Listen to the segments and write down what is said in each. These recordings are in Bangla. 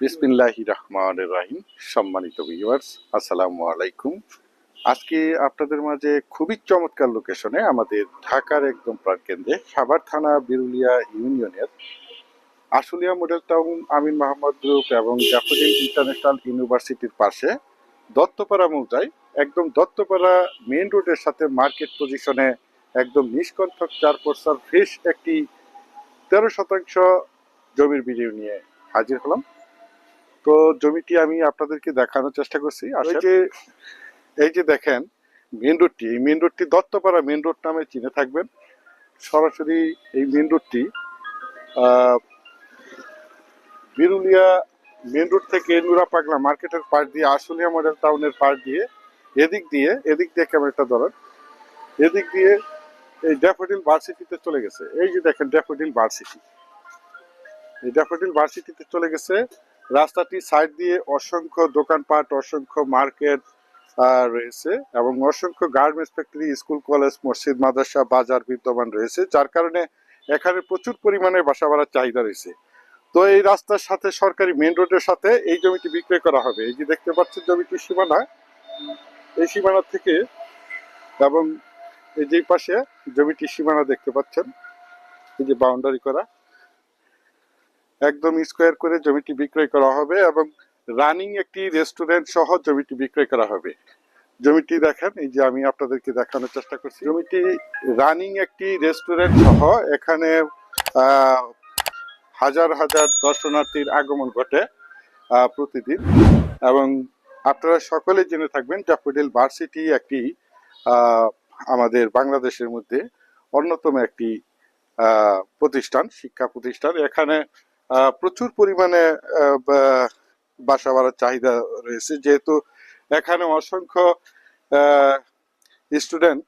বিসমিল্লাহির রহমানির রহিম। সম্মানিত ভিউয়ার্স, আসসালামু আলাইকুম। আজকে আপনাদের মাঝে খুবই চমৎকার লোকেশনে আমাদের ঢাকার একদম প্রাণকেন্দ্রে সাভার থানা বিরুলিয়া ইউনিয়নের আশুলিয়া মডেল টাউন আমিন মোহাম্মদ গ্রুপ এবং জাফরুদ্দিন ইন্টারন্যাশনাল ইউনিভার্সিটির পাশে দত্তপাড়া মৌজায় একদম দত্তপাড়া মেইন রোডের সাথে মার্কেট পজিশনে একদম নিষ্কণ্ঠক 4 পয়সার ফ্রেশ একটি 13 শতাংশ জমির ভিডিও নিয়ে হাজির হলাম। তো জমিটি আমি আপনাদেরকে দেখানোর চেষ্টা করছি। আর এই যে দেখেন মেন রোডটি, এই মেন রোডটি দত্তপাড়া মেন রোড নামে চিনে থাকবেন। সরাসরি এই মেন রোডটি বিরুলিয়া মেন রোড থেকে নুরা পাগলা মার্কেটের পাশ দিয়ে আশুলিয়া মডেল টাউনের পাশ দিয়ে এদিক দিয়ে ক্যামেরাটা ধরেন, এদিক দিয়ে এই ড্যাফোডিল ভার্সিটিতে চলে গেছে। এই যে দেখেন ড্যাফোডিল ভার্সিটি, এই ড্যাফোডিল ভার্সিটিতে চলে গেছে। রাস্তাটি সাইড দিয়ে অসংখ্য দোকানপাট, অসংখ্য মার্কেট রয়েছে এবং অসংখ্য গার্মেন্টস ফ্যাক্টরি, স্কুল, কলেজ, মসজিদ, মাদ্রাসা, বাজার বিদ্যমান রয়েছে, যার কারণে এখানে প্রচুর পরিমাণে বাসা ভাড়ার চাহিদা রয়েছে। তো এই রাস্তার সাথে সরকারি মেন রোডের সাথে এই জমিটি বিক্রয় করা হবে। এই যে দেখতে পাচ্ছেন জমিটির সীমানা, এই সীমানা থেকে এবং এই যে পাশে জমিটির সীমানা দেখতে পাচ্ছেন, এই যে বাউন্ডারি করা একদম স্কোয়ার করে জমিটি বিক্রয় করা হবে এবং রানিং একটি রেস্টুরেন্ট সহ জমিটি বিক্রয় করা হবে। জমিটি দেখেন, এই যে আমি আপনাদেরকে দেখানোর চেষ্টা করছি, জমিটি রানিং একটি রেস্টুরেন্ট সহ। এখানে হাজার হাজার দর্শনার্থীর আগমন ঘটে প্রতিদিন। এবং আপনারা সকলে জেনে থাকবেন ড্যাফোডিল ভার্সিটি একটি আমাদের বাংলাদেশের মধ্যে অন্যতম একটি প্রতিষ্ঠান, শিক্ষা প্রতিষ্ঠান। এখানে প্রচুর পরিমাণে বাসা ভাড়ার চাহিদা রয়েছে, যেহেতু এখানে অসংখ্য স্টুডেন্ট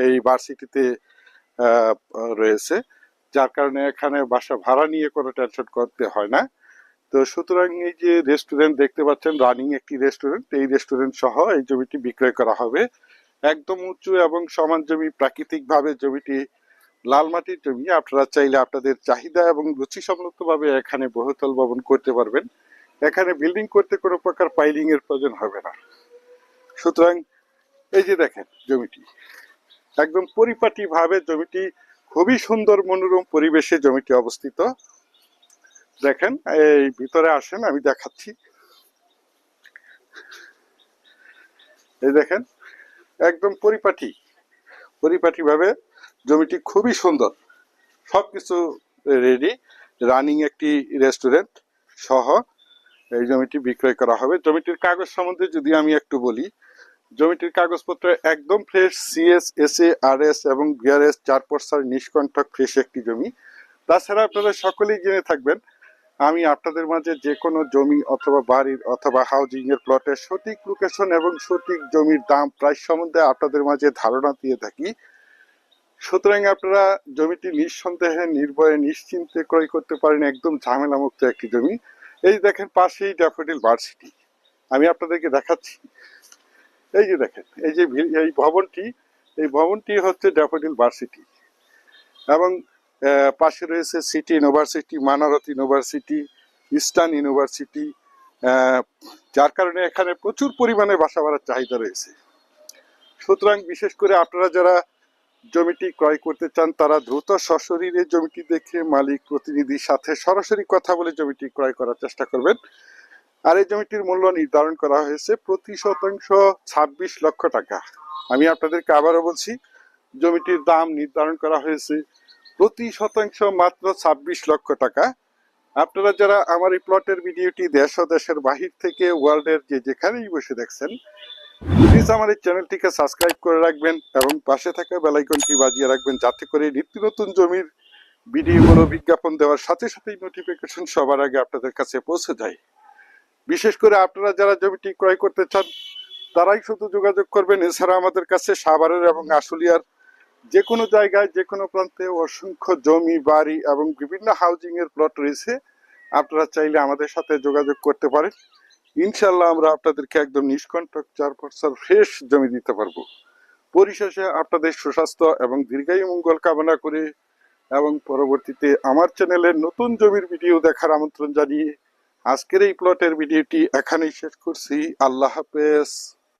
এই ভার্সিটিতে রয়েছে, যার কারণে এখানে বাসা ভাড়া নিয়ে কোনো টেনশন করতে হয় না। তো সুতরাং এই যে রেস্টুরেন্ট দেখতে পাচ্ছেন, রানিং একটি রেস্টুরেন্ট, এই রেস্টুরেন্ট সহ এই জমিটি বিক্রয় করা হবে। একদম উঁচু এবং সমান জমি, প্রাকৃতিকভাবে জমিটি লাল মাটির জমি। আপনারা চাইলে আপনাদের চাহিদা এবং রুচিসম্মতভাবে এখানে বহুতল ভবন করতে পারবেন। এখানে বিল্ডিং করতে কোনো প্রকার পাইলিং এর প্রয়োজন হবে না। সুতরাং এই যে দেখেন জমিটি একদম পরিপাটি ভাবে, জমিটি খুবই সুন্দর মনোরম পরিবেশে জমিটি অবস্থিত। দেখেন, এই ভিতরে আসেন, আমি দেখাচ্ছি। এই দেখেন একদম পরিপাটি ভাবে জমিটি খুবই সুন্দর, সবকিছু রেডি। রানিং একটি রেস্টুরেন্ট সহ এই জমিটি বিক্রয় করা হবে। জমিটির কাগজ সম্বন্ধে যদি আমি একটু বলি, জমিটির কাগজপত্র একদম ফ্রেশ, সিএস, এসএ, আরএস এবং বিআরএস 4 পয়সার নিষ্কণ্ঠক ফ্রেশ একটি জমি। তাছাড়া আপনারা সকলেই জেনে থাকবেন, আমি আপনাদের মাঝে যে কোনো জমি অথবা বাড়ির অথবা হাউজিং এর প্লটের সঠিক লোকেশন এবং সঠিক জমির দাম প্রাইস সম্বন্ধে আপনাদের মাঝে ধারণা দিয়ে থাকি। সুতরাং আপনারা জমিটি নিঃসন্দেহে, নির্ভয়ে, নিশ্চিন্তে ক্রয় করতে পারেন। একদম ঝামেলা মুক্ত একটি জমি। এই দেখেন পাশেই ড্যাফোডিল ভার্সিটি, আমি আপনাদেরকে দেখাচ্ছি। এই যে দেখেন, এই যে এই ভবনটি হচ্ছে ড্যাফোডিল ভার্সিটি এবং পাশে রয়েছে city university, Manarat university, eastern university, যার কারণে এখানে প্রচুর পরিমাণে বাসা ভাড়ার চাহিদা রয়েছে। সুতরাং বিশেষ করে আপনারা যারা জমিটি ক্রয় করতে চান, তারা দ্রুত সশরীরে জমিটি দেখে মালিক প্রতিনিধির সাথে সরাসরি কথা বলে জমিটি ক্রয় করার চেষ্টা করবেন। আর এই জমিটির মূল্য নির্ধারণ করা হয়েছে প্রতি শতাংশ 26 লক্ষ টাকা। আমি আপনাদেরকে আবারও বলছি, জমিটির দাম নির্ধারণ করা হয়েছে প্রতি শতাংশ মাত্র 26 লক্ষ টাকা। আপনারা যারা আমার এই প্লটের ভিডিওটি দেশ ও দেশের বাহির থেকে, ওয়ার্ল্ডের যেখানেই বসে দেখছেন, প্লিজ আমার এই চ্যানেলটিকে সাবস্ক্রাইব করে রাখবেন এবং পাশে থাকা বেল আইকনটি বাজিয়ে রাখবেন, যাতে করে নিত্য নতুন জমির ভিডিওগুলো বিজ্ঞাপন দেওয়ার সাথে সাথেই নোটিফিকেশন সবার আগে আপনাদের কাছে পৌঁছে যায়। বিশেষ করে আপনারা যারা জমিটি ক্রয় করতে চান, তারাই শুধু যোগাযোগ করবেন। এছাড়া আমাদের কাছে সাভারের এবং আশুলিয়ার যে কোনো জায়গায়, যে কোনো প্রান্তে অসংখ্য জমি, বাড়ি এবং বিভিন্ন হাউজিং এর প্লট রয়েছে। আপনারা চাইলে আমাদের সাথে যোগাযোগ করতে পারেন। ইনশাল্লাহ আমরা আপনাদেরকে একদম নিষ্কণ্টক 4 পয়সার ফ্রেশ জমি দিতে পারবো। পরিশেষে আপনাদের সুস্বাস্থ্য এবং দীর্ঘায়ু মঙ্গল কামনা করে এবং পরবর্তীতে আমার চ্যানেলের নতুন জমির ভিডিও দেখার আমন্ত্রণ জানিয়ে আজকের এই প্লটের ভিডিওটি এখানেই শেষ করছি। আল্লাহ হাফেজ।